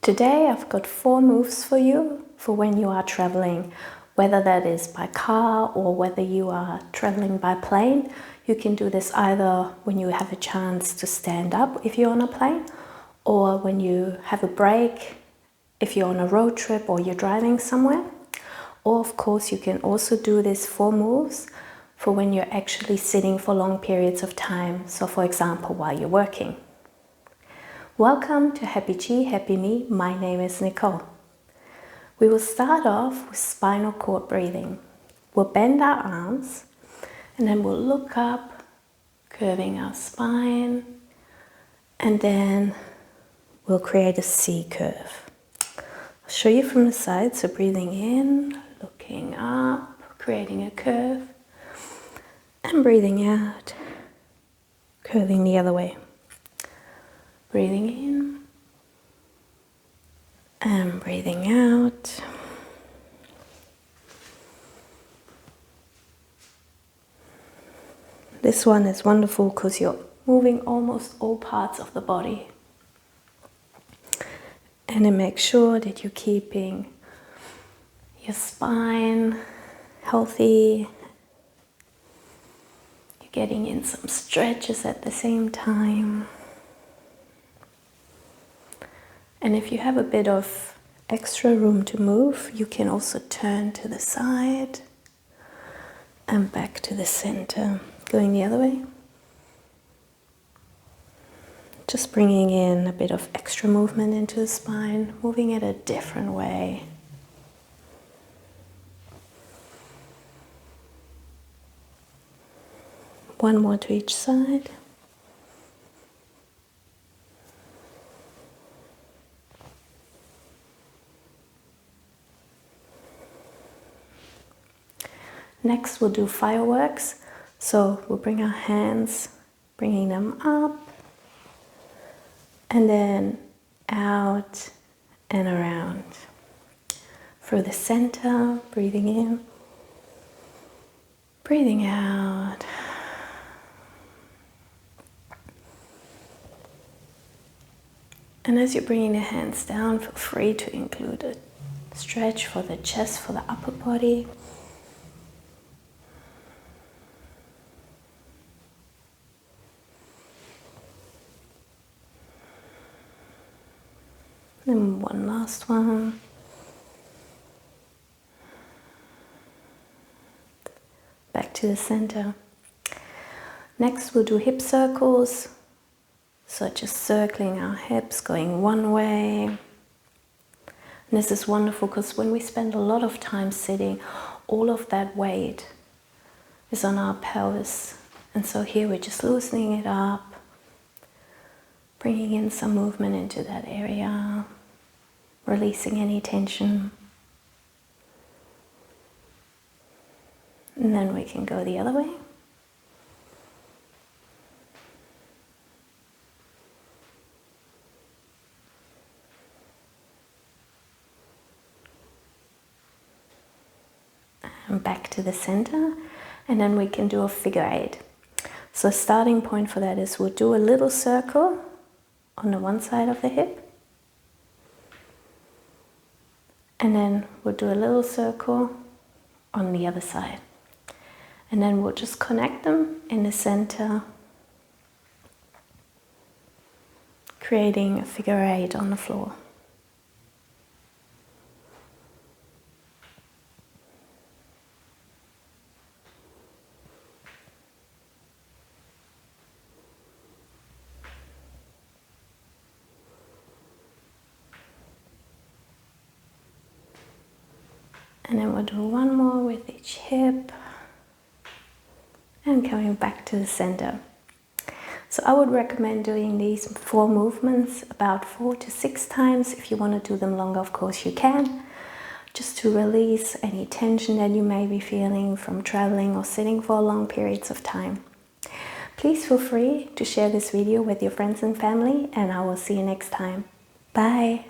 Today I've got 4 moves for you for when you are traveling, whether that is by car or whether you are traveling by plane. You can do this either when you have a chance to stand up if you're on a plane, or when you have a break if you're on a road trip or you're driving somewhere. Or of course you can also do these 4 moves for when you're actually sitting for long periods of time. So for example, while you're working. Welcome to Happy Qi, Happy Me. My name is Nicole. We will start off with spinal cord breathing. We'll bend our arms and then we'll look up, curving our spine, and then we'll create a C curve. I'll show you from the side. So breathing in, looking up, creating a curve, and breathing out, curving the other way. Breathing in and breathing out. This one is wonderful because you're moving almost all parts of the body. And then make sure that you're keeping your spine healthy. You're getting in some stretches at the same time. And if you have a bit of extra room to move, you can also turn to the side and back to the center. Going the other way. Just bringing in a bit of extra movement into the spine, moving it a different way. One more to each side. Next we'll do fireworks. So we'll bring our hands, bringing them up, and then out and around. Through the center, breathing in, breathing out. And as you're bringing the hands down, feel free to include a stretch for the chest, for the upper body. And one last one. Back to the center. Next we'll do hip circles. So just circling our hips, going one way. And this is wonderful because when we spend a lot of time sitting, all of that weight is on our pelvis. And so here we're just loosening it up, bringing in some movement into that area. Releasing any tension. And then we can go the other way. And back to the center. And then we can do a figure 8. So starting point for that is we'll do a little circle on the one side of the hip. And then we'll do a little circle on the other side. And then we'll just connect them in the center, creating a figure 8 on the floor. And then we'll do one more with each hip and coming back to the center. So I would recommend doing these 4 movements about 4 to 6 times. If you want to do them longer, of course you can, just to release any tension that you may be feeling from traveling or sitting for long periods of time. Please feel free to share this video with your friends and family, and I will see you next time. Bye!